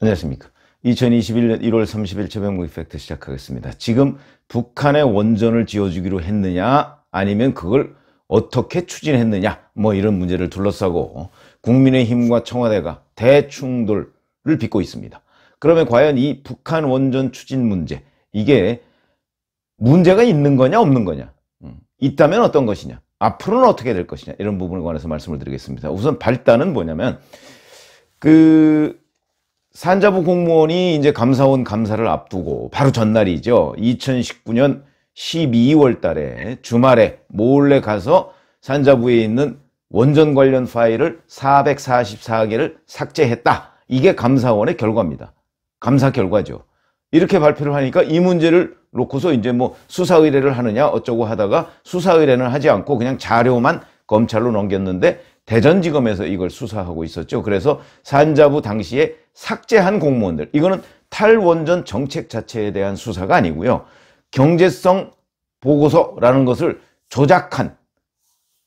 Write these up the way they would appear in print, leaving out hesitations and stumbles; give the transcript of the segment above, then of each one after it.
안녕하십니까. 2021년 1월 30일 최병무 이펙트 시작하겠습니다. 지금 북한에 원전을 지어주기로 했느냐 아니면 그걸 어떻게 추진했느냐 뭐 이런 문제를 둘러싸고 국민의힘과 청와대가 대충돌을 빚고 있습니다. 그러면 과연 이 북한 원전 추진 문제, 이게 문제가 있는 거냐 없는 거냐, 있다면 어떤 것이냐, 앞으로는 어떻게 될 것이냐, 이런 부분에 관해서 말씀을 드리겠습니다. 우선 발단은 뭐냐면, 산자부 공무원이 이제 감사원 감사를 앞두고 바로 전날이죠. 2019년 12월 달에 주말에 몰래 가서 산자부에 있는 원전 관련 파일을 444개를 삭제했다. 이게 감사원의 결과입니다. 감사 결과죠. 이렇게 발표를 하니까 이 문제를 놓고서 이제 뭐 수사 의뢰를 하느냐 어쩌고 하다가 수사 의뢰는 하지 않고 그냥 자료만 검찰로 넘겼는데 대전지검에서 이걸 수사하고 있었죠. 그래서 산자부 당시에 삭제한 공무원들, 이거는 탈원전 정책 자체에 대한 수사가 아니고요. 경제성 보고서라는 것을 조작한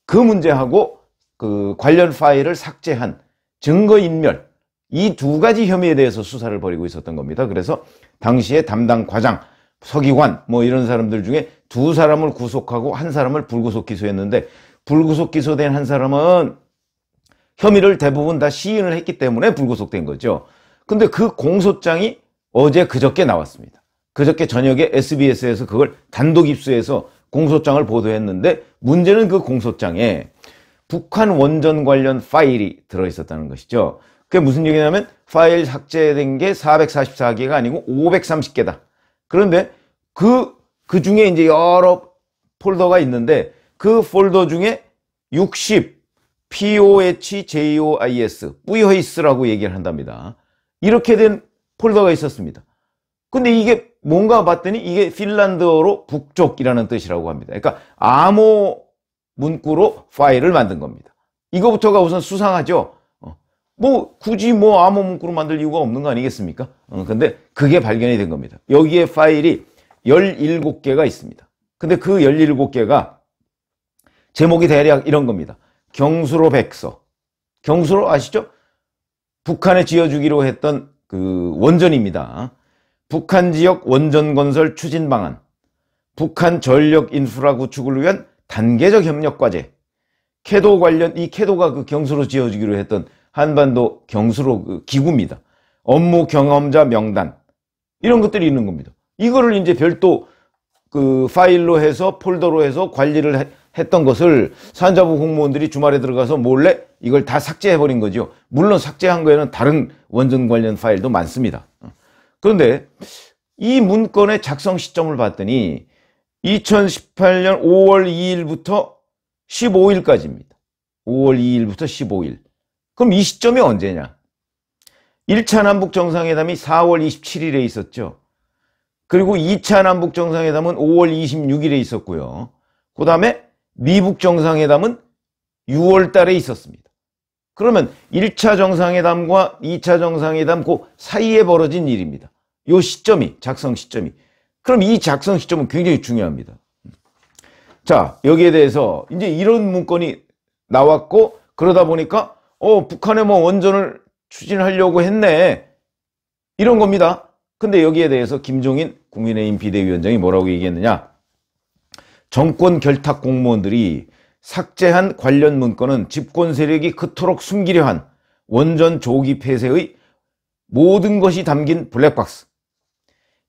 그 문제하고 그 관련 파일을 삭제한 증거인멸, 이 두 가지 혐의에 대해서 수사를 벌이고 있었던 겁니다. 그래서 당시에 담당 과장, 서기관 뭐 이런 사람들 중에 두 사람을 구속하고 한 사람을 불구속 기소했는데, 불구속 기소된 한 사람은 혐의를 대부분 다 시인을 했기 때문에 불구속된 거죠. 근데 그 공소장이 어제 그저께 나왔습니다. 그저께 저녁에 SBS에서 그걸 단독 입수해서 공소장을 보도했는데, 문제는 그 공소장에 북한 원전 관련 파일이 들어있었다는 것이죠. 그게 무슨 얘기냐면 파일 삭제된 게 444개가 아니고 530개다. 그런데 그 중에 이제 여러 폴더가 있는데 그 폴더 중에 60 POHJOIS, 뿌이허이스라고 얘기를 한답니다. 이렇게 된 폴더가 있었습니다. 근데 이게 뭔가 봤더니 이게 핀란드어로 북쪽이라는 뜻이라고 합니다. 그러니까 암호 문구로 파일을 만든 겁니다. 이거부터가 우선 수상하죠. 뭐 굳이 뭐 암호 문구로 만들 이유가 없는 거 아니겠습니까? 근데 그게 발견이 된 겁니다. 여기에 파일이 17개가 있습니다. 근데 그 17개가 제목이 대략 이런 겁니다. 경수로 백서. 경수로 아시죠? 북한에 지어주기로 했던 그 원전입니다. 북한 지역 원전 건설 추진 방안, 북한 전력 인프라 구축을 위한 단계적 협력 과제, 캐도 관련, 이 캐도가 그 경수로 지어주기로 했던 한반도 경수로 그 기구입니다. 업무 경험자 명단, 이런 것들이 있는 겁니다. 이거를 이제 별도 그 파일로 해서 폴더로 해서 관리를 했던 것을 산자부 공무원들이 주말에 들어가서 몰래 이걸 다 삭제해버린 거죠. 물론 삭제한 거에는 다른 원전 관련 파일도 많습니다. 그런데 이 문건의 작성 시점을 봤더니 2018년 5월 2일부터 15일까지입니다. 5월 2일부터 15일. 그럼 이 시점이 언제냐? 1차 남북정상회담이 4월 27일에 있었죠. 그리고 2차 남북정상회담은 5월 26일에 있었고요. 그 다음에 미북정상회담은 6월 달에 있었습니다. 그러면 1차 정상회담과 2차 정상회담 그 사이에 벌어진 일입니다. 이 시점이, 작성 시점이. 그럼 이 작성 시점은 굉장히 중요합니다. 자, 여기에 대해서 이제 이런 문건이 나왔고, 그러다 보니까 북한에 뭐 원전을 추진하려고 했네, 이런 겁니다. 근데 여기에 대해서 김종인 국민의힘 비대위원장이 뭐라고 얘기했느냐? 정권 결탁 공무원들이 삭제한 관련 문건은 집권 세력이 그토록 숨기려 한 원전 조기 폐쇄의 모든 것이 담긴 블랙박스.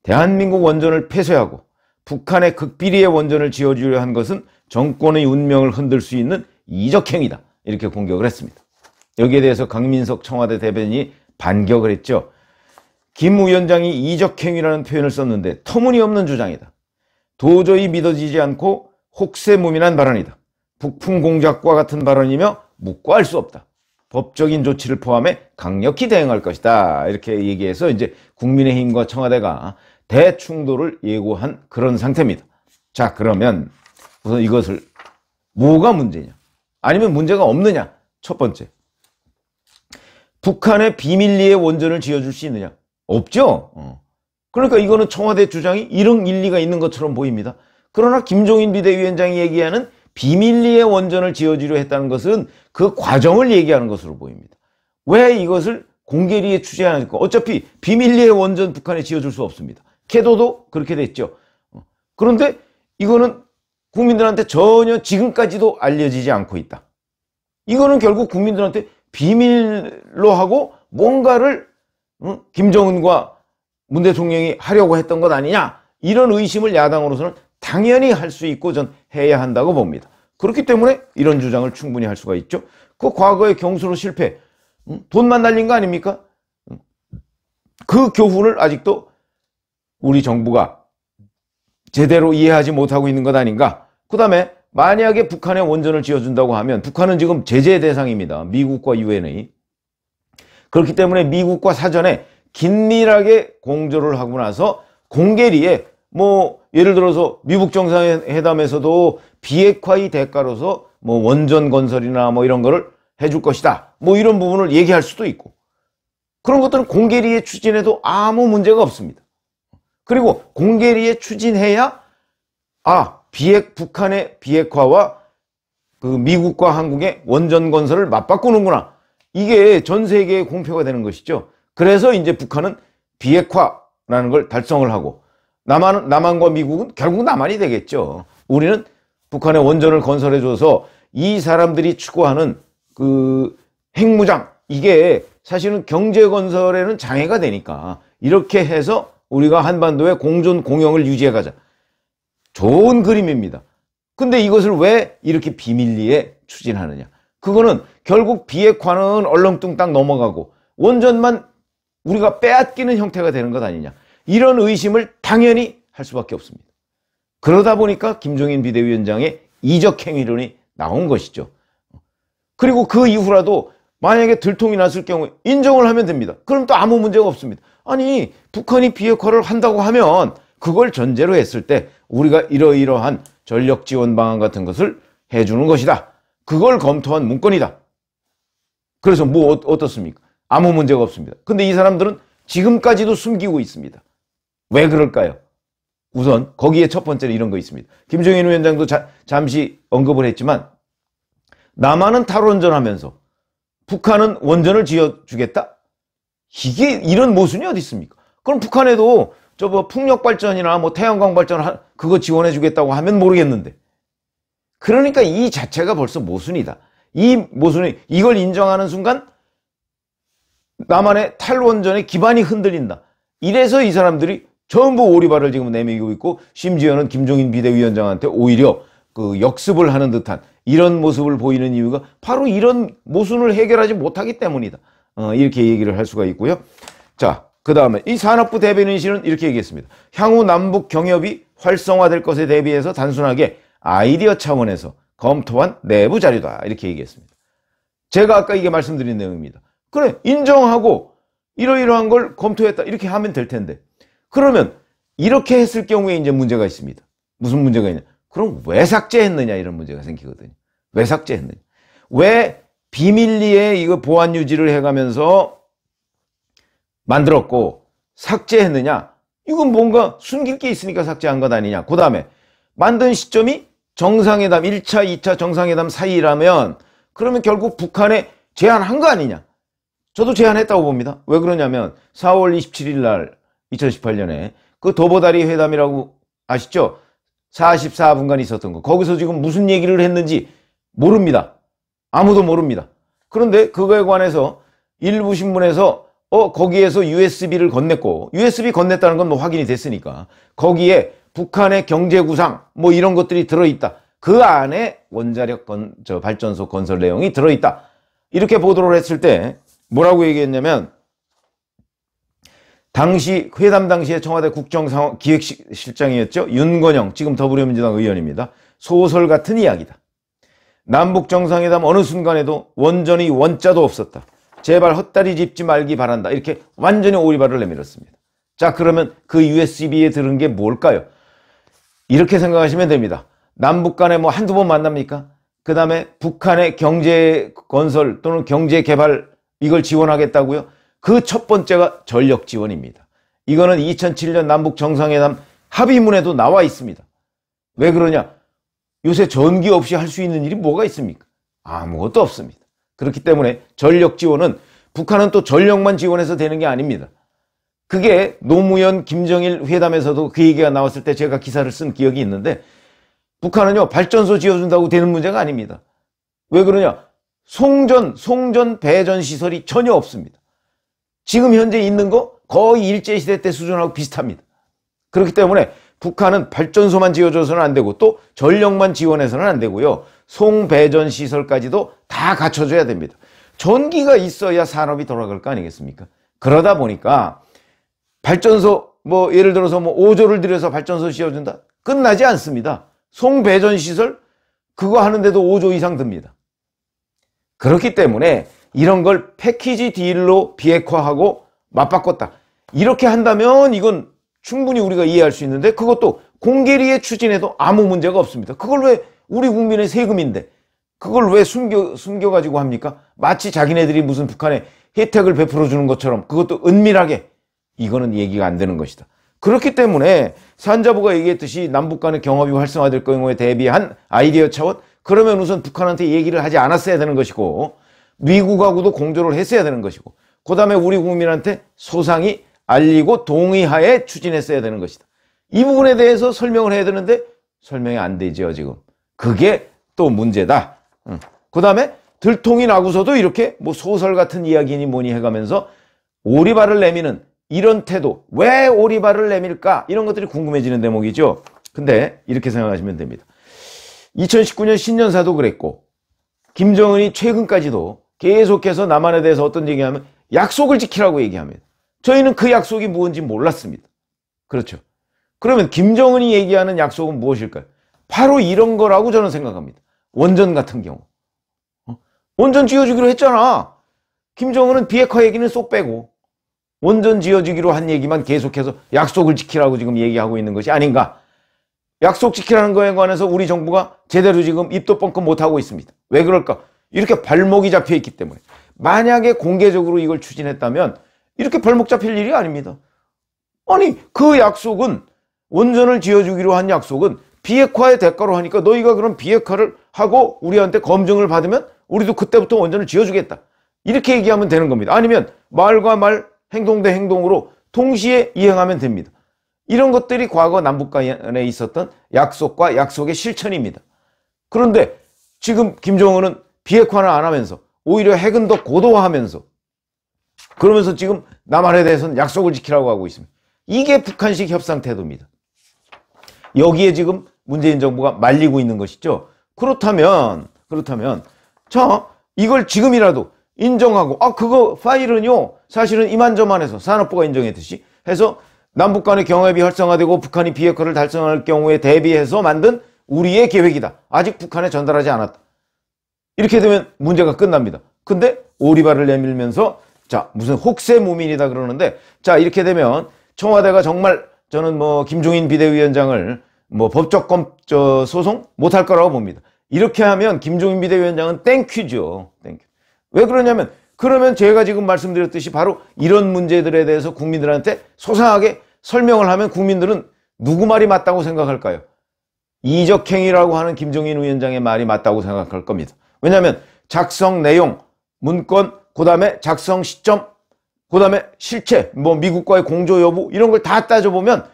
대한민국 원전을 폐쇄하고 북한의 극비리의 원전을 지어주려 한 것은 정권의 운명을 흔들 수 있는 이적 행위다. 이렇게 공격을 했습니다. 여기에 대해서 강민석 청와대 대변인이 반격을 했죠. 김 위원장이 이적 행위라는 표현을 썼는데 터무니없는 주장이다. 도저히 믿어지지 않고 혹세무민한 발언이다. 북풍 공작과 같은 발언이며 묵과할 수 없다. 법적인 조치를 포함해 강력히 대응할 것이다. 이렇게 얘기해서 이제 국민의힘과 청와대가 대충돌을 예고한 그런 상태입니다. 자, 그러면 우선 이것을 뭐가 문제냐? 아니면 문제가 없느냐? 첫 번째, 북한의 비밀리에 원전을 지어줄 수 있느냐? 없죠. 그러니까 이거는 청와대 주장이 이런 일리가 있는 것처럼 보입니다. 그러나 김종인 비대위원장이 얘기하는 비밀리에 원전을 지어주려 했다는 것은 그 과정을 얘기하는 것으로 보입니다. 왜 이것을 공개리에 추진하니까 어차피 비밀리에 원전 북한에 지어줄 수 없습니다. 캐도도 그렇게 됐죠. 그런데 이거는 국민들한테 전혀 지금까지도 알려지지 않고 있다. 이거는 결국 국민들한테 비밀로 하고 뭔가를 김정은과 문 대통령이 하려고 했던 것 아니냐, 이런 의심을 야당으로서는 당연히 할 수 있고 전 해야 한다고 봅니다. 그렇기 때문에 이런 주장을 충분히 할 수가 있죠. 그 과거의 경수로 실패, 돈만 날린 거 아닙니까? 그 교훈을 아직도 우리 정부가 제대로 이해하지 못하고 있는 것 아닌가. 그 다음에 만약에 북한에 원전을 지어준다고 하면 북한은 지금 제재 대상입니다. 미국과 유엔의. 그렇기 때문에 미국과 사전에 긴밀하게 공조를 하고 나서 공개리에 뭐 예를 들어서 미국 정상회담에서도 비핵화의 대가로서 뭐 원전 건설이나 뭐 이런 거를 해줄 것이다, 뭐 이런 부분을 얘기할 수도 있고, 그런 것들은 공개리에 추진해도 아무 문제가 없습니다. 그리고 공개리에 추진해야 북한의 비핵화와 그 미국과 한국의 원전 건설을 맞바꾸는구나, 이게 전 세계에 공표가 되는 것이죠. 그래서 이제 북한은 비핵화라는 걸 달성을 하고 남한과 미국은 결국 남한이 되겠죠. 우리는 북한의 원전을 건설해줘서 이 사람들이 추구하는 그 핵무장, 이게 사실은 경제 건설에는 장애가 되니까 이렇게 해서 우리가 한반도의 공존 공영을 유지해가자. 좋은 그림입니다. 근데 이것을 왜 이렇게 비밀리에 추진하느냐. 그거는 결국 비핵화는 얼렁뚱땅 넘어가고 원전만 우리가 빼앗기는 형태가 되는 것 아니냐, 이런 의심을 당연히 할 수밖에 없습니다. 그러다 보니까 김종인 비대위원장의 이적 행위론이 나온 것이죠. 그리고 그 이후라도 만약에 들통이 났을 경우에 인정을 하면 됩니다. 그럼 또 아무 문제가 없습니다. 아니, 북한이 비핵화를 한다고 하면 그걸 전제로 했을 때 우리가 이러이러한 전력 지원 방안 같은 것을 해주는 것이다, 그걸 검토한 문건이다. 그래서 뭐 어떻습니까? 아무 문제가 없습니다. 근데 이 사람들은 지금까지도 숨기고 있습니다. 왜 그럴까요? 우선 거기에 첫 번째로 이런 거 있습니다. 김종인 위원장도 잠시 언급을 했지만, 남한은 탈원전하면서 북한은 원전을 지어주겠다? 이게 이런 모순이 어디 있습니까? 그럼 북한에도 풍력 발전이나 뭐 태양광 발전 그거 지원해 주겠다고 하면 모르겠는데. 그러니까 이 자체가 벌써 모순이다. 이 모순이, 이걸 인정하는 순간 남한의 탈원전의 기반이 흔들린다. 이래서 이 사람들이 전부 오리발을 지금 내밀고 있고, 심지어는 김종인 비대위원장한테 오히려 그 역습을 하는 듯한 이런 모습을 보이는 이유가 바로 이런 모순을 해결하지 못하기 때문이다. 이렇게 얘기를 할 수가 있고요. 자, 그 다음에 이 산업부 대변인실은 이렇게 얘기했습니다. 향후 남북 경협이 활성화될 것에 대비해서 단순하게 아이디어 차원에서 검토한 내부 자료다, 이렇게 얘기했습니다. 제가 아까 이게 말씀드린 내용입니다. 그래, 인정하고 이러이러한 걸 검토했다, 이렇게 하면 될 텐데, 그러면 이렇게 했을 경우에 이제 문제가 있습니다. 무슨 문제가 있냐? 그럼 왜 삭제했느냐, 이런 문제가 생기거든요. 왜 삭제했느냐? 왜 비밀리에 이거 보안 유지를 해가면서 만들었고 삭제했느냐? 이건 뭔가 숨길 게 있으니까 삭제한 것 아니냐? 그 다음에 만든 시점이 정상회담 1차, 2차 정상회담 사이라면 그러면 결국 북한에 제안한 거 아니냐? 저도 제안했다고 봅니다. 왜 그러냐면 4월 27일 날 2018년에 그 도보다리 회담이라고 아시죠? 44분간 있었던 거. 거기서 지금 무슨 얘기를 했는지 모릅니다. 아무도 모릅니다. 그런데 그거에 관해서 일부 신문에서 거기에서 USB를 건넸고, USB 건넸다는 건 뭐 확인이 됐으니까 거기에 북한의 경제 구상 뭐 이런 것들이 들어있다. 그 안에 원자력 발전소 건설 내용이 들어있다. 이렇게 보도를 했을 때 뭐라고 얘기했냐면, 당시 회담 당시에 청와대 국정기획실장이었죠. 윤건영, 지금 더불어민주당 의원입니다. 소설 같은 이야기다. 남북 정상회담 어느 순간에도 원전이 원자도 없었다. 제발 헛다리 짚지 말기 바란다. 이렇게 완전히 오리발을 내밀었습니다. 자, 그러면 그 USB에 들은 게 뭘까요? 이렇게 생각하시면 됩니다. 남북 간에 뭐 한두 번 만납니까? 그 다음에 북한의 경제 건설 또는 경제 개발 이걸 지원하겠다고요? 그 첫 번째가 전력 지원입니다. 이거는 2007년 남북 정상회담 합의문에도 나와 있습니다. 왜 그러냐? 요새 전기 없이 할 수 있는 일이 뭐가 있습니까? 아무것도 없습니다. 그렇기 때문에 전력 지원은 북한은 또 전력만 지원해서 되는 게 아닙니다. 그게 노무현 김정일 회담에서도 그 얘기가 나왔을 때 제가 기사를 쓴 기억이 있는데, 북한은요 발전소 지어준다고 되는 문제가 아닙니다. 왜 그러냐? 송전 배전 시설이 전혀 없습니다. 지금 현재 있는 거 거의 일제시대 때 수준하고 비슷합니다. 그렇기 때문에 북한은 발전소만 지어줘서는 안 되고 또 전력만 지원해서는 안 되고요. 송배전 시설까지도 다 갖춰줘야 됩니다. 전기가 있어야 산업이 돌아갈 거 아니겠습니까? 그러다 보니까 발전소 뭐 예를 들어서 뭐 5조를 들여서 발전소 지어준다? 끝나지 않습니다. 송배전 시설 그거 하는데도 5조 이상 듭니다. 그렇기 때문에 이런 걸 패키지 딜로 비핵화하고 맞바꿨다. 이렇게 한다면 이건 충분히 우리가 이해할 수 있는데, 그것도 공개리에 추진해도 아무 문제가 없습니다. 그걸 왜 우리 국민의 세금인데 그걸 왜 숨겨가지고 합니까? 마치 자기네들이 무슨 북한에 혜택을 베풀어 주는 것처럼, 그것도 은밀하게. 이거는 얘기가 안 되는 것이다. 그렇기 때문에 산자부가 얘기했듯이 남북 간의 경합이 활성화될 경우에 대비한 아이디어 차원, 그러면 우선 북한한테 얘기를 하지 않았어야 되는 것이고 미국하고도 공조를 했어야 되는 것이고, 그 다음에 우리 국민한테 소상히 알리고 동의하에 추진했어야 되는 것이다. 이 부분에 대해서 설명을 해야 되는데 설명이 안 되죠 지금. 그게 또 문제다. 그 다음에 들통이 나고서도 이렇게 뭐 소설 같은 이야기니 뭐니 해가면서 오리발을 내미는 이런 태도, 왜 오리발을 내밀까? 이런 것들이 궁금해지는 대목이죠. 근데 이렇게 생각하시면 됩니다. 2019년 신년사도 그랬고 김정은이 최근까지도 계속해서 남한에 대해서 어떤 얘기하면 약속을 지키라고 얘기합니다. 저희는 그 약속이 무엇인지 몰랐습니다. 그렇죠. 그러면 김정은이 얘기하는 약속은 무엇일까요? 바로 이런 거라고 저는 생각합니다. 원전 같은 경우. 원전 지어주기로 했잖아. 김정은은 비핵화 얘기는 쏙 빼고 원전 지어주기로 한 얘기만 계속해서 약속을 지키라고 지금 얘기하고 있는 것이 아닌가. 약속 지키라는 거에 관해서 우리 정부가 제대로 지금 입도 뻥끗 못하고 있습니다. 왜 그럴까? 이렇게 발목이 잡혀 있기 때문에. 만약에 공개적으로 이걸 추진했다면 이렇게 발목 잡힐 일이 아닙니다. 아니 그 약속은, 원전을 지어주기로 한 약속은 비핵화의 대가로 하니까 너희가 그럼 비핵화를 하고 우리한테 검증을 받으면 우리도 그때부터 원전을 지어주겠다. 이렇게 얘기하면 되는 겁니다. 아니면 말과 말, 행동 대 행동으로 동시에 이행하면 됩니다. 이런 것들이 과거 남북 간에 있었던 약속과 약속의 실천입니다. 그런데 지금 김정은은 비핵화는 안 하면서 오히려 핵은 더 고도화하면서 그러면서 지금 남한에 대해서는 약속을 지키라고 하고 있습니다. 이게 북한식 협상 태도입니다. 여기에 지금 문재인 정부가 말리고 있는 것이죠. 그렇다면 자, 이걸 지금이라도 인정하고, 그거 파일은요 사실은 이만저만해서 산업부가 인정했듯이 해서 남북 간의 경협이 활성화되고 북한이 비핵화를 달성할 경우에 대비해서 만든 우리의 계획이다. 아직 북한에 전달하지 않았다. 이렇게 되면 문제가 끝납니다. 근데 오리발을 내밀면서 자, 무슨 혹세무민이다 그러는데, 자, 이렇게 되면 청와대가 정말 저는 뭐 김종인 비대위원장을 뭐 법적 소송 못할 거라고 봅니다. 이렇게 하면 김종인 비대위원장은 땡큐죠. 땡큐. 왜 그러냐면, 그러면 제가 지금 말씀드렸듯이 바로 이런 문제들에 대해서 국민들한테 소상하게 설명을 하면 국민들은 누구 말이 맞다고 생각할까요? 이적행위라고 하는 김종인 위원장의 말이 맞다고 생각할 겁니다. 왜냐하면 작성 내용, 문건, 그 다음에 작성 시점, 그 다음에 실체, 뭐 미국과의 공조 여부 이런 걸 다 따져보면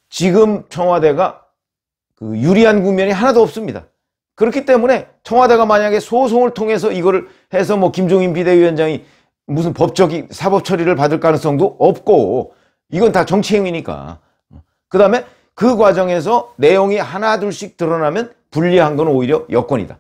지금 청와대가 그 유리한 국면이 하나도 없습니다. 그렇기 때문에 청와대가 만약에 소송을 통해서 이거를 해서 뭐 김종인 비대위원장이 무슨 법적 사법 처리를 받을 가능성도 없고, 이건 다 정치 행위니까. 그 다음에 그 과정에서 내용이 하나 둘씩 드러나면 불리한 건 오히려 여권이다.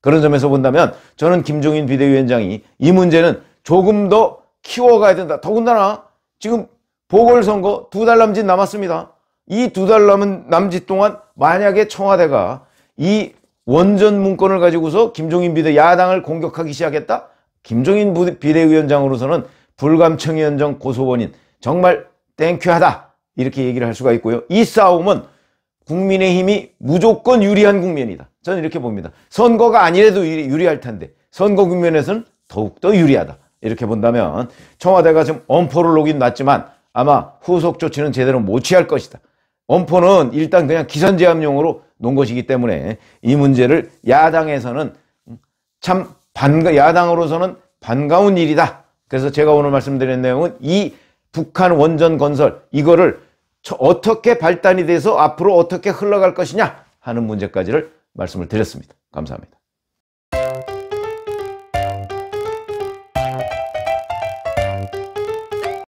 그런 점에서 본다면 저는 김종인 비대위원장이 이 문제는 조금 더 키워가야 된다. 더군다나 지금 보궐선거 2달 남짓 남았습니다. 이 2달 남은 남짓 동안 만약에 청와대가 이 원전 문건을 가지고서 김종인 비대 야당을 공격하기 시작했다? 김종인 비대위원장으로서는 불감청위원장 고소원인 정말 땡큐하다 이렇게 얘기를 할 수가 있고요. 이 싸움은 국민의힘이 무조건 유리한 국면이다. 저는 이렇게 봅니다. 선거가 아니래도 유리할 텐데 선거 국면에서는 더욱더 유리하다. 이렇게 본다면 청와대가 지금 엄포를 놓긴 놨지만 아마 후속 조치는 제대로 못 취할 것이다. 엄포는 일단 그냥 기선제압용으로 놓은 것이기 때문에 이 문제를 야당에서는 참 야당으로서는 반가운 일이다. 그래서 제가 오늘 말씀드린 내용은 이 북한 원전 건설, 이거를 어떻게 발단이 돼서 앞으로 어떻게 흘러갈 것이냐 하는 문제까지를 말씀을 드렸습니다. 감사합니다.